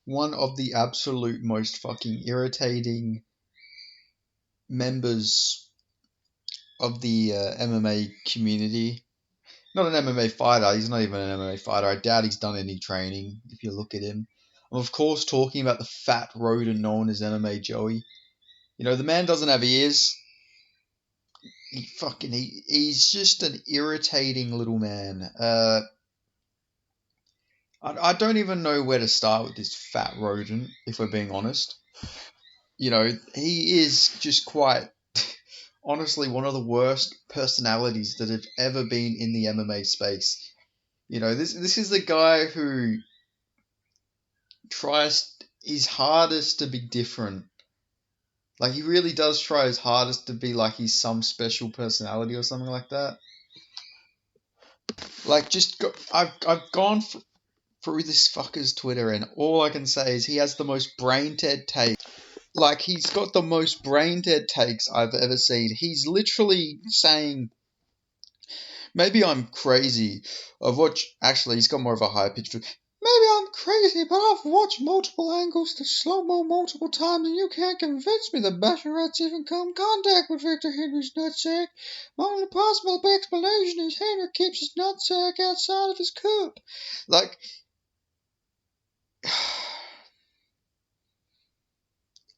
one of the absolute most fucking irritating members of the MMA community. Not an MMA fighter. He's not even an MMA fighter. I doubt he's done any training if you look at him. I'm, of course, talking about the fat rodent known as MMA Joey. You know, the man doesn't have ears. He's just an irritating little man. I don't even know where to start with this fat rodent, if we're being honest. You know, he is just quite, honestly, one of the worst personalities that have ever been in the MMA space. You know, this is the guy who tries his hardest to be different. Like, he really does try his hardest to be like he's some special personality or something like that. Like, I've gone through this fucker's Twitter, and all I can say is he has the most brain dead takes. Like, he's got the most brain dead takes I've ever seen. He's literally saying, maybe I'm crazy. Actually, he's got more of a high pitch. Maybe I'm crazy, but I've watched multiple angles to slow-mo multiple times, and you can't convince me that Basharat's even come in contact with Victor Henry's nutsack. My only possible explanation is Henry keeps his nutsack outside of his cup.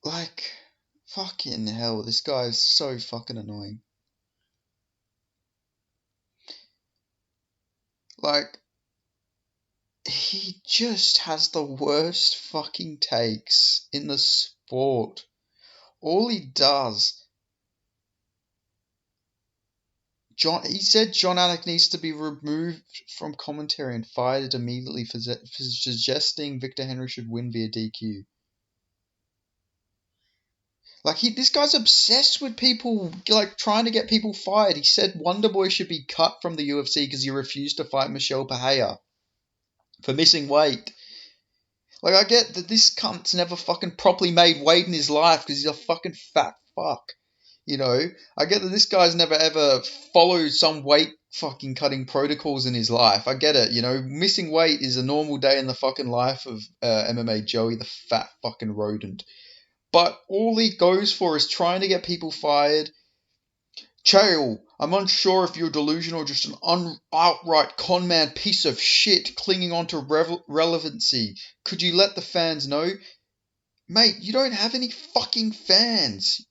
Like, fucking hell, this guy is so fucking annoying. Like, he just has the worst fucking takes in the sport. All he does... he said John Anik needs to be removed from commentary and fired immediately for suggesting Victor Henry should win via DQ. Like, this guy's obsessed with people, like, trying to get people fired. He said Wonderboy should be cut from the UFC because he refused to fight Michelle Pereira for missing weight. Like, I get that this cunt's never fucking properly made weight in his life because he's a fucking fat fuck. You know, I get that this guy's never ever followed some weight fucking cutting protocols in his life. I get it, you know, missing weight is a normal day in the fucking life of MMA Joey, the fat fucking rodent. But all he goes for is trying to get people fired. Chael, I'm unsure if you're delusional or just an outright conman piece of shit clinging on to relevancy. Could you let the fans know? Mate, you don't have any fucking fans.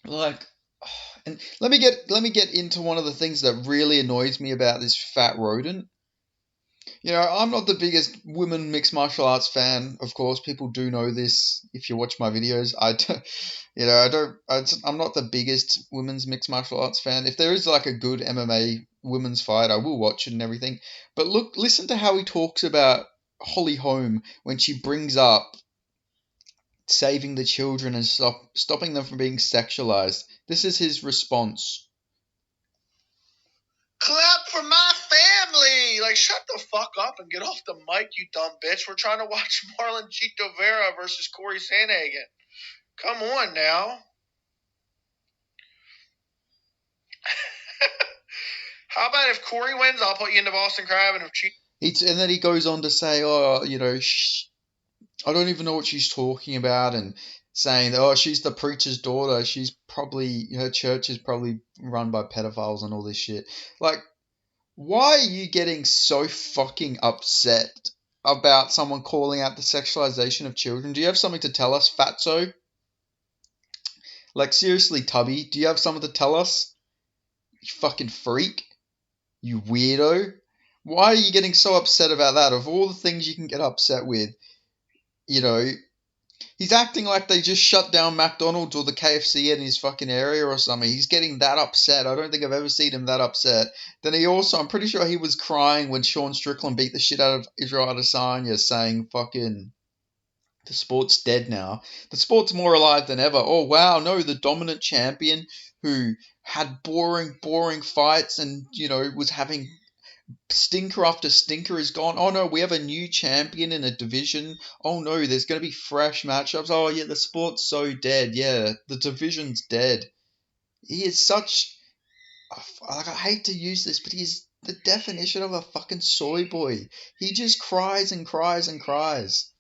Like, and let me get into one of the things that really annoys me about this fat rodent. You know, I'm not the biggest women mixed martial arts fan. Of course, people do know this if you watch my videos. I'm not the biggest women's mixed martial arts fan. If there is like a good MMA women's fight, I will watch it and everything. But listen to how he talks about Holly Holm when she brings up saving the children and stopping them from being sexualized. This is his response. Clap for my family! Like, shut the fuck up and get off the mic, you dumb bitch. We're trying to watch Marlon Chito Vera versus Corey Sandhagen. Come on now. How about if Corey wins, I'll put you into Boston Crab, and if Chito... And then he goes on to say, oh, you know, I don't even know what she's talking about, and saying, oh, she's the preacher's daughter. Her church is probably run by pedophiles and all this shit. Like, why are you getting so fucking upset about someone calling out the sexualization of children? Do you have something to tell us, fatso? Like, seriously, Tubby, do you have something to tell us? You fucking freak. You weirdo. Why are you getting so upset about that? Of all the things you can get upset with, you know, he's acting like they just shut down McDonald's or the KFC in his fucking area or something. He's getting that upset. I don't think I've ever seen him that upset. Then I'm pretty sure he was crying when Sean Strickland beat the shit out of Israel Adesanya, saying fucking, the sport's dead now. The sport's more alive than ever. Oh, wow, no, the dominant champion who had boring fights and, you know, was having stinker after stinker is gone. Oh no, we have a new champion in a division. Oh no, there's going to be fresh matchups. Oh yeah, the sport's so dead. Yeah, the division's dead. He is such... Like, I hate to use this, but he is the definition of a fucking soy boy. He just cries and cries and cries.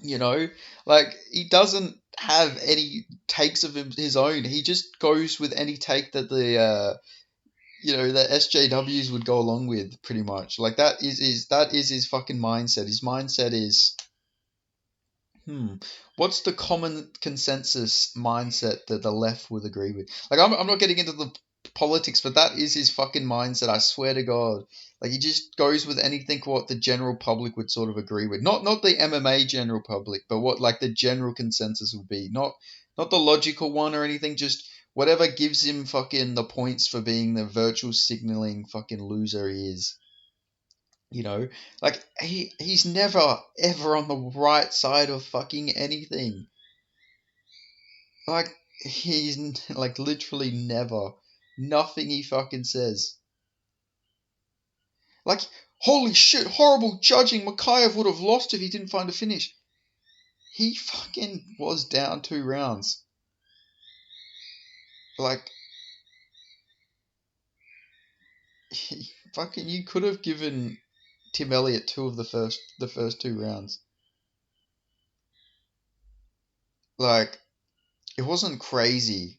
You know, like he doesn't have any takes of his own. He just goes with any take that the SJWs would go along with, pretty much. Like that is his fucking mindset. His mindset is, hmm, what's the common consensus mindset that the left would agree with? Like, I'm not getting into the politics, but that is his fucking mindset. I swear to God. Like, he just goes with anything what the general public would sort of agree with. Not the MMA general public, but what like the general consensus would be. Not the logical one or anything. Just whatever gives him fucking the points for being the virtual signaling fucking loser he is. You know, like he's never ever on the right side of fucking anything. Like he's like literally never. Nothing he fucking says. Like, holy shit, horrible judging. Makayev would have lost if he didn't find a finish. He fucking was down 2 rounds. Like, he fucking you could have given Tim Elliott two of the first 2 rounds. Like, it wasn't crazy.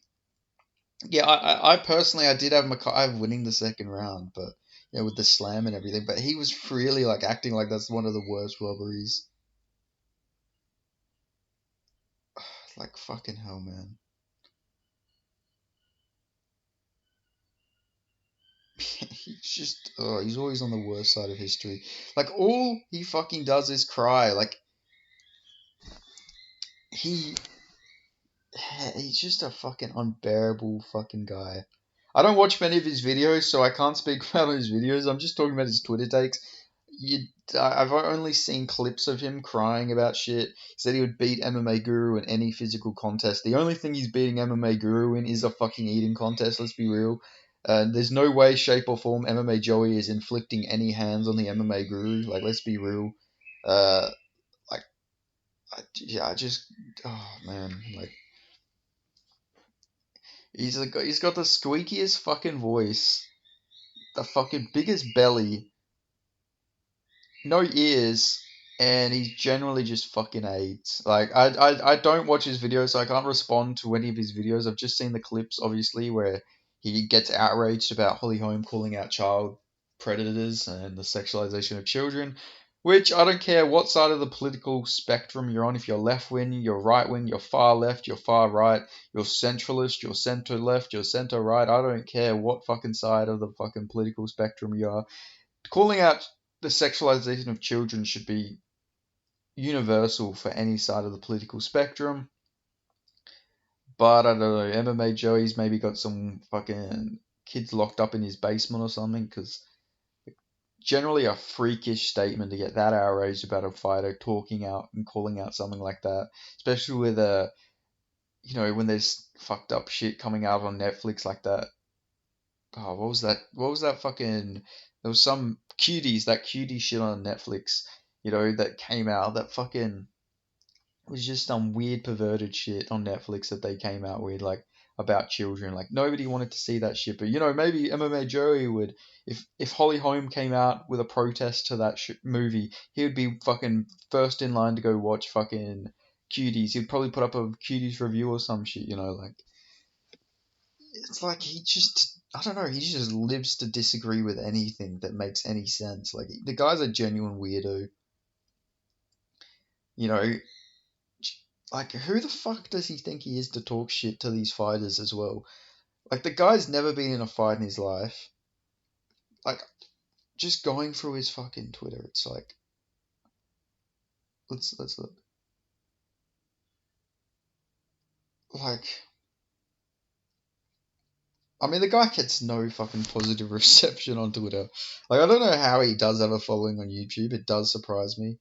Yeah, I personally I did have Makayev winning the second round, but with the slam and everything. But he was really like acting like that's one of the worst robberies. Like fucking hell, man. He's just he's always on the worst side of history. Like all he fucking does is cry. Like he he's just a fucking unbearable fucking guy. I don't watch many of his videos, so I can't speak about his videos. I'm just talking about his Twitter takes. You, I've only seen clips of him crying about shit. He said he would beat MMA Guru in any physical contest. The only thing he's beating MMA Guru in is a fucking eating contest. Let's be real. There's no way, shape, or form MMA Joey is inflicting any hands on the MMA Guru. Like, let's be real. Uh, like, yeah, I just, oh man, like he's got the squeakiest fucking voice, the fucking biggest belly, no ears, and he's generally just fucking AIDS. Like I don't watch his videos, so I can't respond to any of his videos. I've just seen the clips, obviously, where he gets outraged about Holly Holm calling out child predators and the sexualization of children. Which I don't care what side of the political spectrum you're on. If you're left wing, you're right wing, you're far left, you're far right, you're centralist, you're center left, you're center right. I don't care what fucking side of the fucking political spectrum you are. Calling out the sexualization of children should be universal for any side of the political spectrum. But I don't know, MMA Joey's maybe got some fucking kids locked up in his basement or something, because generally a freakish statement to get that outraged about a fighter talking out and calling out something like that, especially with when there's fucked up shit coming out on Netflix like that. Oh, what was that? What was that fucking? There was some cuties, that cutie shit on Netflix, that came out. That fucking was just some weird perverted shit on Netflix that they came out with, like about children. Like nobody wanted to see that shit, but maybe MMA Joey would. If Holly Holm came out with a protest to that movie, he would be fucking first in line to go watch fucking Cuties. He'd probably put up a Cuties review or some shit. Like it's like he just. I don't know. He just lives to disagree with anything that makes any sense. Like the guy's a genuine weirdo. You know, like, who the fuck does he think he is to talk shit to these fighters as well? Like, the guy's never been in a fight in his life. Like, just going through his fucking Twitter, it's like, let's look. Like, I mean, the guy gets no fucking positive reception on Twitter. Like, I don't know how he does have a following on YouTube. It does surprise me.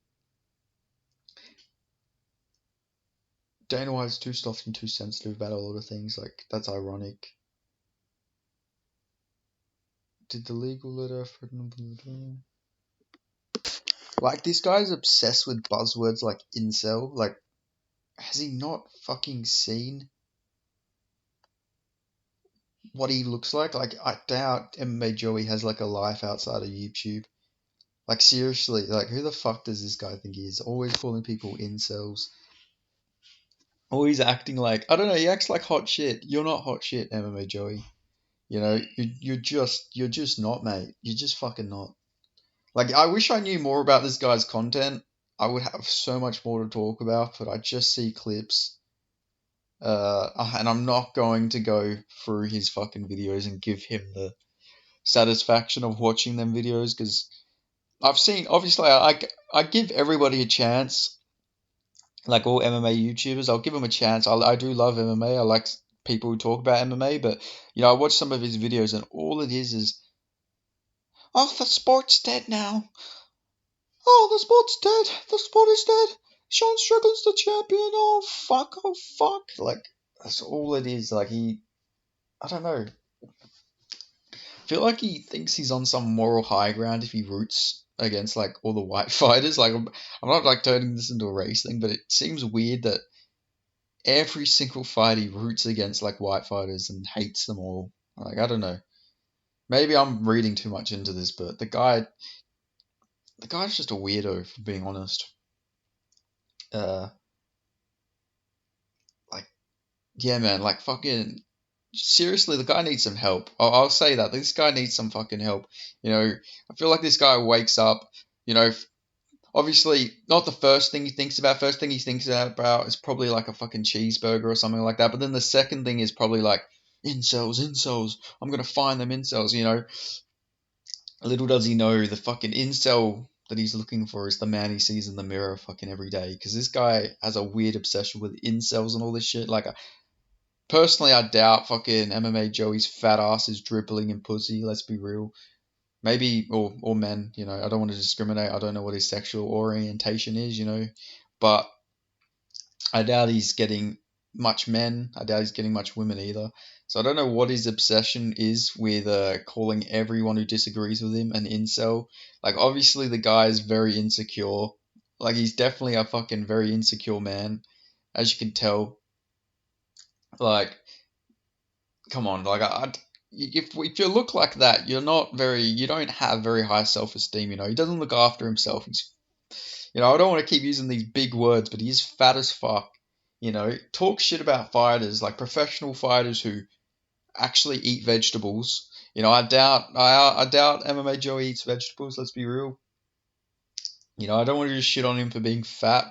Dana White's too soft and too sensitive about a lot of things. Like, that's ironic. Did the legal letter for... Like, this guy's obsessed with buzzwords like incel. Like, has he not fucking seen what he looks like. Like, I doubt MMA Joey has like a life outside of YouTube. Like, seriously, like, who the fuck does this guy think he is? Always calling people incels. Always acting like, I don't know, he acts like hot shit. You're not hot shit, MMA Joey. You know, you're just not, mate. You're just fucking not. Like, I wish I knew more about this guy's content. I would have so much more to talk about, but I just see clips. And I'm not going to go through his fucking videos and give him the satisfaction of watching them videos because I've seen, obviously, I give everybody a chance, like all MMA YouTubers. I'll give them a chance. I do love MMA. I like people who talk about MMA, but, I watch some of his videos and all it is, oh, the sport's dead now. Oh, the sport's dead. The sport is dead. Sean Strickland's the champion. Oh, fuck. Oh, fuck. Like, that's all it is. Like, I don't know. I feel like he thinks he's on some moral high ground if he roots against like all the white fighters. Like I'm not like turning this into a race thing, but it seems weird that every single fight he roots against like white fighters and hates them all. Like I don't know. Maybe I'm reading too much into this, but the guy's just a weirdo, for being honest. Uh, like yeah, man. Like fucking seriously, the guy needs some help. I'll say that this guy needs some fucking help. I feel like this guy wakes up. You know, obviously not the first thing he thinks about. First thing he thinks about is probably like a fucking cheeseburger or something like that. But then the second thing is probably like incels, incels. I'm gonna find them incels. Little does he know the fucking incel that he's looking for is the man he sees in the mirror fucking every day. Because this guy has a weird obsession with incels and all this shit. Like, personally, I doubt fucking MMA Joey's fat ass is dribbling in pussy. Let's be real. Maybe or men. I don't want to discriminate. I don't know what his sexual orientation is. But I doubt he's getting much men. I doubt he's getting much women either. So I don't know what his obsession is with calling everyone who disagrees with him an incel. Like, obviously, the guy is very insecure. Like, he's definitely a fucking very insecure man, as you can tell. Like, come on, like, if you look like that, you don't have very high self esteem. He doesn't look after himself. I don't want to keep using these big words, but he is fat as fuck. Talk shit about fighters, like professional fighters who actually eat vegetables. I doubt MMA Joe eats vegetables. Let's be real. I don't want to just shit on him for being fat,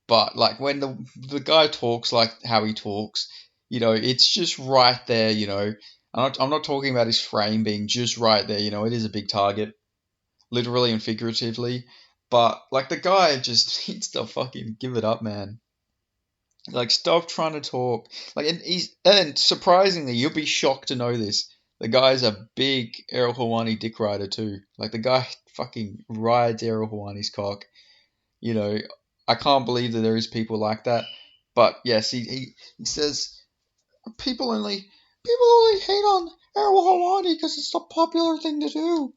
but like when the guy talks like how he talks, it's just right there. I'm not talking about his frame being just right there. It is a big target, literally and figuratively. But like the guy just needs to fucking give it up, man. Like, stop trying to talk. Like, and surprisingly, you'll be shocked to know this. The guy's a big Ariel Helwani dick rider too. Like the guy fucking rides Ariel Helwani's cock. You know, I can't believe that there is people like that. But yes, he says people only hate on Ariel Helwani because it's the popular thing to do.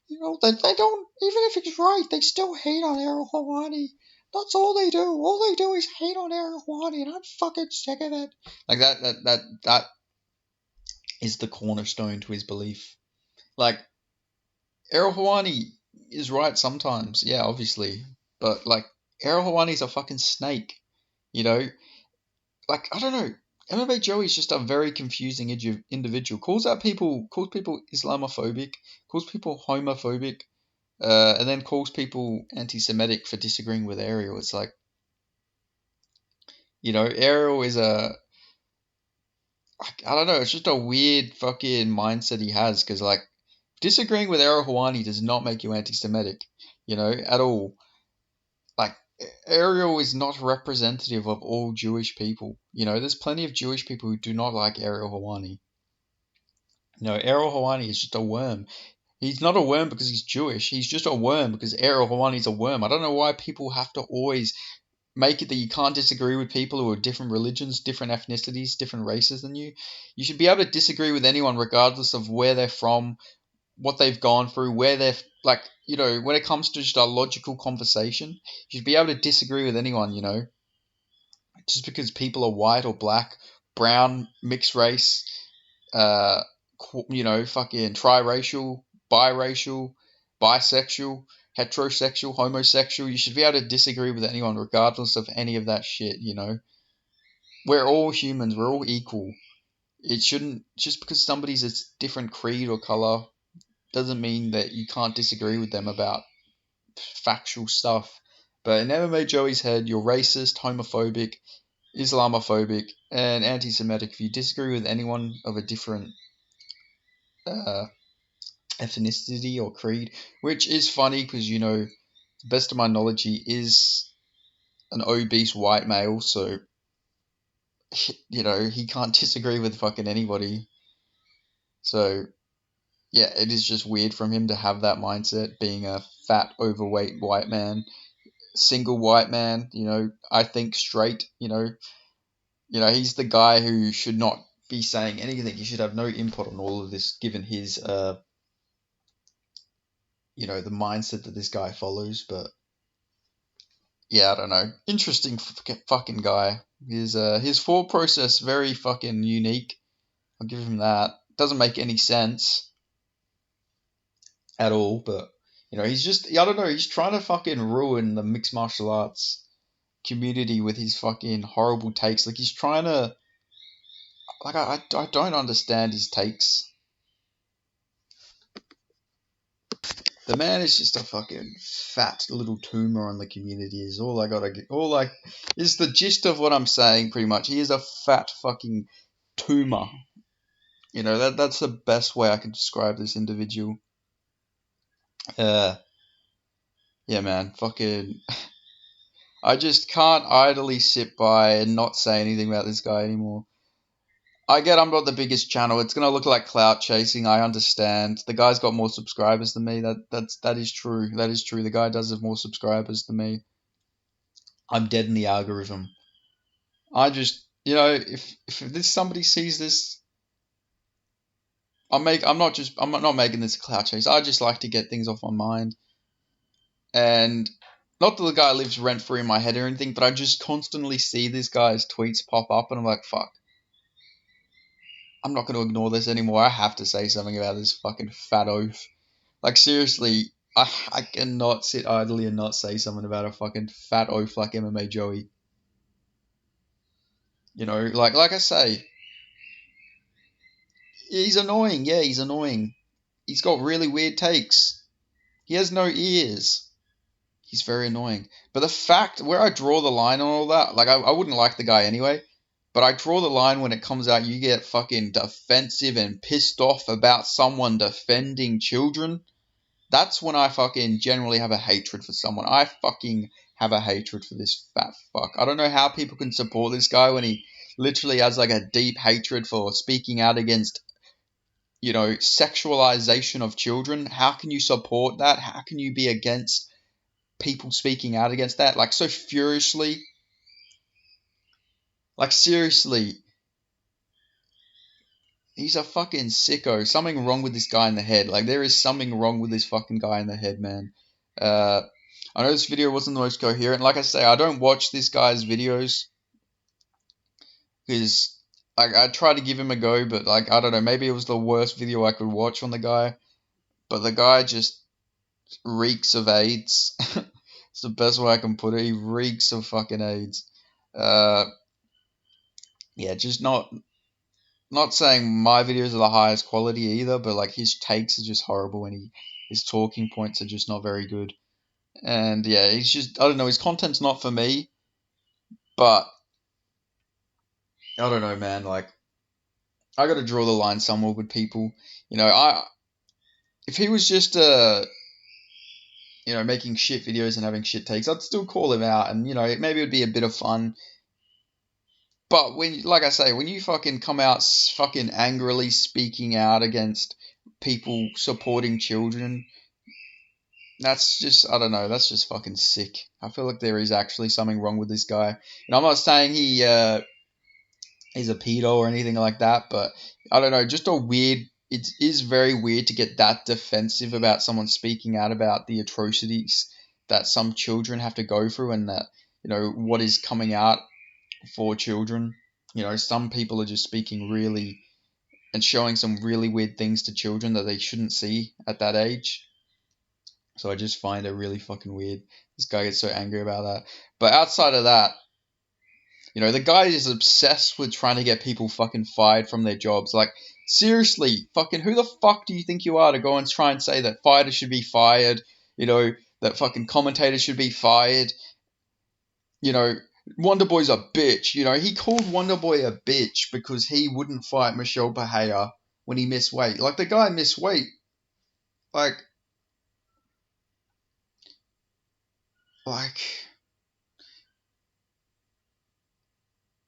They don't, even if he's right, they still hate on Ariel Helwani. That's all they do. All they do is hate on Ariel Helwani, and I'm fucking sick of it. Like that is the cornerstone to his belief. Like, Ariel Helwani is right sometimes, yeah, obviously. But like, Ariel Helwani's a fucking snake. You know, like, I don't know. MMA Joey is just a very confusing individual. Calls people Islamophobic, calls people homophobic, and then calls people anti-Semitic for disagreeing with Ariel. It's like, Ariel is I don't know, it's just a weird fucking mindset he has because, like, disagreeing with Ariel Helwani does not make you anti-Semitic, at all. Like, Ariel is not representative of all Jewish people. There's plenty of Jewish people who do not like Ariel Helwani. Ariel Helwani is just a worm. He's not a worm because he's Jewish. He's just a worm because Ariel Helwani's a worm. I don't know why people have to always make it that you can't disagree with people who are different religions, different ethnicities, different races than you. You should be able to disagree with anyone regardless of where they're from, what they've gone through, where they're like, when it comes to just a logical conversation, you should be able to disagree with anyone, just because people are white or black, brown, mixed race, uh, fucking triracial, biracial, bisexual, heterosexual, homosexual. You should be able to disagree with anyone regardless of any of that shit, you know? We're all humans, we're all equal. It shouldn't, just because somebody's a different creed or color doesn't mean that you can't disagree with them about factual stuff. But in MMA Joey's head, you're racist, homophobic, Islamophobic, and anti Semitic if you disagree with anyone of a different uh, ethnicity or creed, which is funny because, to the best of my knowledge, he is an obese white male, so, he can't disagree with fucking anybody. So, yeah, it is just weird from him to have that mindset, being a fat, overweight white man, single white man, I think straight, he's the guy who should not be saying anything. He should have no input on all of this, given his, the mindset that this guy follows. But yeah, I don't know. Interesting fucking guy. His thought process very fucking unique. I'll give him that. Doesn't make any sense at all, but he's just, I don't know, he's trying to fucking ruin the mixed martial arts community with his fucking horrible takes. Like he's trying to, like I don't understand his takes. The man is just a fucking fat little tumor on the community. Is all I gotta get. All like is the gist of what I'm saying. Pretty much, he is a fat fucking tumor. That's the best way I can describe this individual. Uh, yeah, man, fucking. I just can't idly sit by and not say anything about this guy anymore. I get I'm not the biggest channel. It's gonna look like clout chasing. I understand. The guy's got more subscribers than me. That is true. That is true. The guy does have more subscribers than me. I'm dead in the algorithm. I just, if this somebody sees this, I'm not making this a clout chase. I just like to get things off my mind, and not that the guy lives rent free in my head or anything, but I just constantly see this guy's tweets pop up, and I'm like, fuck, I'm not going to ignore this anymore. I have to say something about this fucking fat oaf. Like seriously, I cannot sit idly and not say something about a fucking fat oaf like MMA Joey. Like I say, he's annoying. Yeah, he's annoying. He's got really weird takes. He has no ears. He's very annoying. But the fact where I draw the line on all that, like I wouldn't like the guy anyway, but I draw the line when it comes out you get fucking defensive and pissed off about someone defending children. That's when I fucking generally have a hatred for someone. I fucking have a hatred for this fat fuck. I don't know how people can support this guy when he literally has like a deep hatred for speaking out against sexualization of children. How can you support that? How can you be against people speaking out against that? Like, so furiously. Like, seriously. He's a fucking sicko. Something wrong with this guy in the head. Like, there is something wrong with this fucking guy in the head, man. I know this video wasn't the most coherent. Like I say, I don't watch this guy's videos because I tried to give him a go, but like I don't know, maybe it was the worst video I could watch on the guy. But the guy just reeks of AIDS. It's the best way I can put it. He reeks of fucking AIDS. Uh, yeah, just not saying my videos are the highest quality either, but like his takes are just horrible, and his talking points are just not very good. And yeah, he's just, I don't know, his content's not for me, but I don't know, man. Like I got to draw the line somewhere with people. I if he was just making shit videos and having shit takes, I'd still call him out, and maybe it'd be a bit of fun. But when, like I say, when you fucking come out fucking angrily speaking out against people supporting children, that's just, I don't know, that's just fucking sick. I feel like there is actually something wrong with this guy. I'm not saying he's a pedo or anything like that, but I don't know, just a weird. It is very weird to get that defensive about someone speaking out about the atrocities that some children have to go through, and that what is coming out for children. Some people are just speaking really and showing some really weird things to children that they shouldn't see at that age. So I just find it really fucking weird. This guy gets so angry about that. But outside of that, the guy is obsessed with trying to get people fucking fired from their jobs. Like, seriously, fucking who the fuck do you think you are to go and try and say that fighters should be fired? That fucking commentators should be fired. Wonder Boy's a bitch. He called Wonder Boy a bitch because he wouldn't fight Michelle Bahia when he missed weight. Like, the guy missed weight. Like,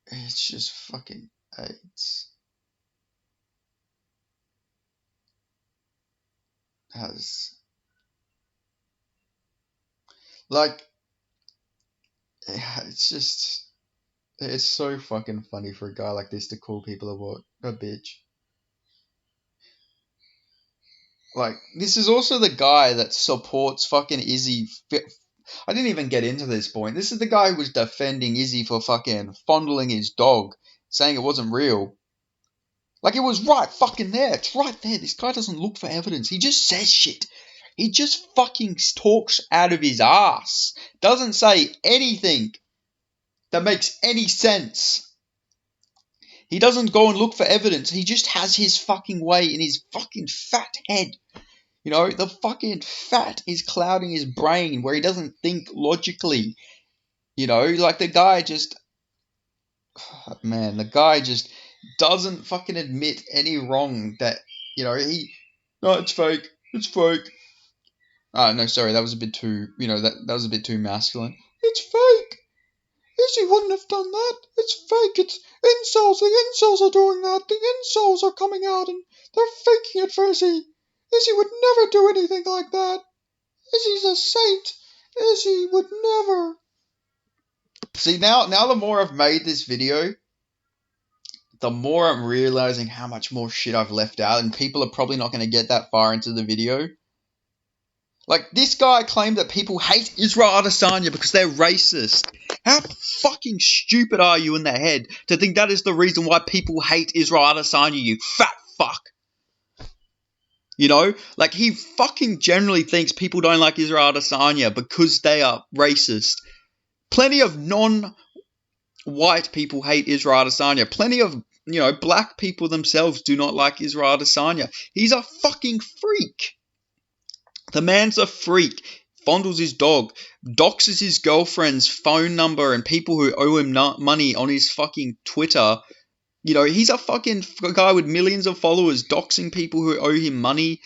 it's just fucking AIDS. Like, it's so fucking funny for a guy like this to call people a bitch. Like, this is also the guy that supports fucking Izzy. I didn't even get into this point. This is the guy who was defending Izzy for fucking fondling his dog, saying it wasn't real. Like, it was right fucking there. It's right there. This guy doesn't look for evidence. He just says shit. He just fucking talks out of his ass. Doesn't say anything that makes any sense. He doesn't go and look for evidence. He just has his fucking way in his fucking fat head. The fucking fat is clouding his brain where he doesn't think logically. Like the guy just... Man, the guy just doesn't fucking admit any wrong that, he... No, it's fake. It's fake. No, sorry, that was a bit too, that was a bit too masculine. It's fake. Izzy wouldn't have done that. It's fake. It's incels. The incels are doing that. The incels are coming out and they're faking it for Izzy. Izzy would never do anything like that. Izzy's a saint. Izzy would never. See, now the more I've made this video, the more I'm realizing how much more shit I've left out, and people are probably not going to get that far into the video. Like, this guy claimed that people hate Israel Adesanya because they're racist. How fucking stupid are you in the head to think that is the reason why people hate Israel Adesanya, you fat fuck? Like, he fucking generally thinks people don't like Israel Adesanya because they are racist. Plenty of non-white people hate Israel Adesanya. Plenty of, black people themselves do not like Israel Adesanya. He's a fucking freak. The man's a freak. Fondles his dog. Doxes his girlfriend's phone number and people who owe him money on his fucking Twitter. He's a fucking guy with millions of followers doxing people who owe him money.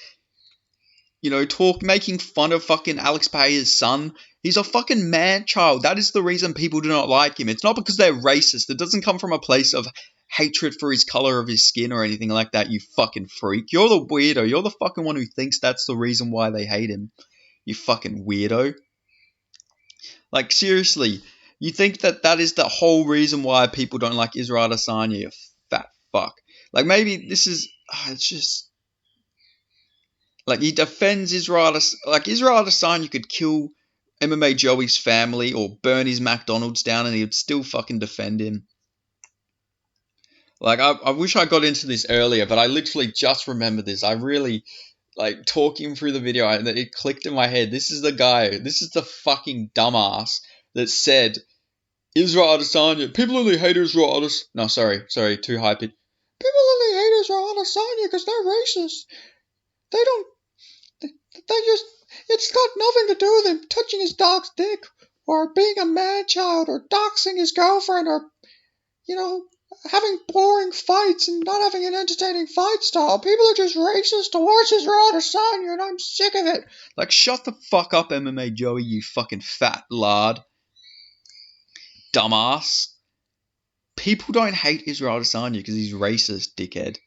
Making fun of fucking Alex Paye's son. He's a fucking man-child. That is the reason people do not like him. It's not because they're racist. It doesn't come from a place of hatred for his color of his skin or anything like that, you fucking freak. You're the weirdo. You're the fucking one who thinks that's the reason why they hate him. You fucking weirdo. Like, seriously, you think that is the whole reason why people don't like Israel Adesanya, you fat fuck. Like, maybe this is... it's just... Like, he defends Israel Adesanya... Like, Israel Adesanya could kill MMA Joey's family or burn his McDonald's down and he would still fucking defend him. Like, I wish I got into this earlier, but I literally just remembered this. I really, like, talking through the video, it clicked in my head. This is the guy, this is the fucking dumbass that said, Israel Adesanya, people only hate Israel Adesanya. No, sorry, too high pitch. People only hate Israel Adesanya because they're racist. They don't, they just, it's got nothing to do with him touching his dog's dick, or being a man-child, or doxing his girlfriend, or, having boring fights and not having an entertaining fight style. People are just racist towards Israel Adesanya, and I'm sick of it. Like, shut the fuck up, MMA Joey, you fucking fat lard. Dumbass. People don't hate Israel Adesanya because he's racist, dickhead.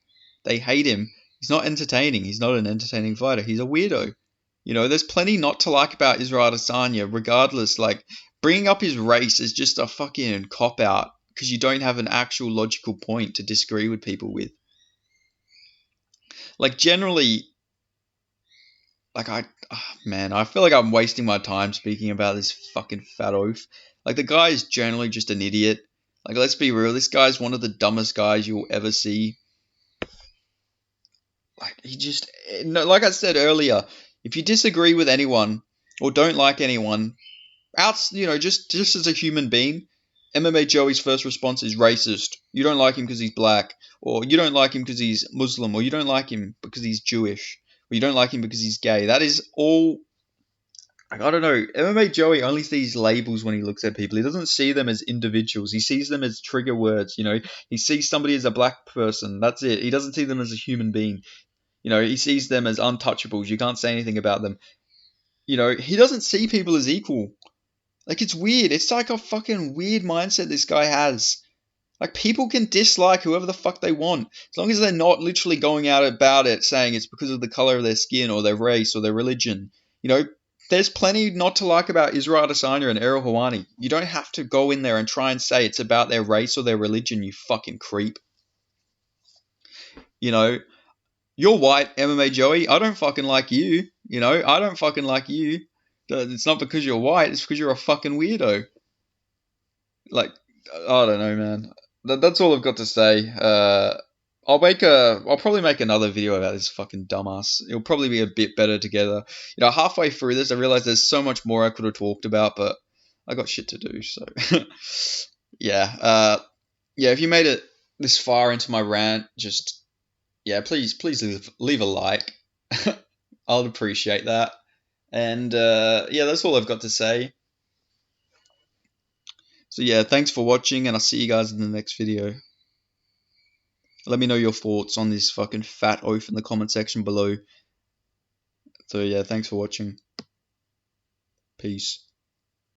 They hate him. He's not entertaining. He's not an entertaining fighter. He's a weirdo. There's plenty not to like about Israel Adesanya, regardless. Like, bringing up his race is just a fucking cop-out because you don't have an actual logical point to disagree with people with. Like, generally, like, I feel like I'm wasting my time speaking about this fucking fat oaf. Like, the guy is generally just an idiot. Like, let's be real, this guy's one of the dumbest guys you'll ever see. like he just no, like I said earlier, if you disagree with anyone or don't like anyone, just as a human being, MMA Joey's first response is racist. You don't like him because he's black, or you don't like him because he's Muslim, or you don't like him because he's Jewish, or you don't like him because he's gay. That is all. Like, I don't know. MMA Joey only sees labels when he looks at people. He doesn't see them as individuals. He sees them as trigger words. He sees somebody as a black person. That's it. He doesn't see them as a human being. He sees them as untouchables. You can't say anything about them. He doesn't see people as equal. Like, it's weird. It's like a fucking weird mindset this guy has. Like, people can dislike whoever the fuck they want, as long as they're not literally going out about it saying it's because of the color of their skin or their race or their religion. You know, there's plenty not to like about Israel Adesanya and Ariel Helwani. You don't have to go in there and try and say it's about their race or their religion, you fucking creep. You know, you're white, MMA Joey. I don't fucking like you. I don't fucking like you. It's not because you're white, it's because you're a fucking weirdo. Like, I don't know, man. That's all I've got to say. I'll probably make another video about this fucking dumbass. It'll probably be a bit better together. Halfway through this, I realized there's so much more I could have talked about, but I got shit to do. So, yeah, yeah. If you made it this far into my rant, just please leave a like. I'll appreciate that. And yeah, that's all I've got to say. So yeah, thanks for watching, and I'll see you guys in the next video. Let me know your thoughts on this fucking fat oaf in the comment section below. So yeah, thanks for watching. Peace.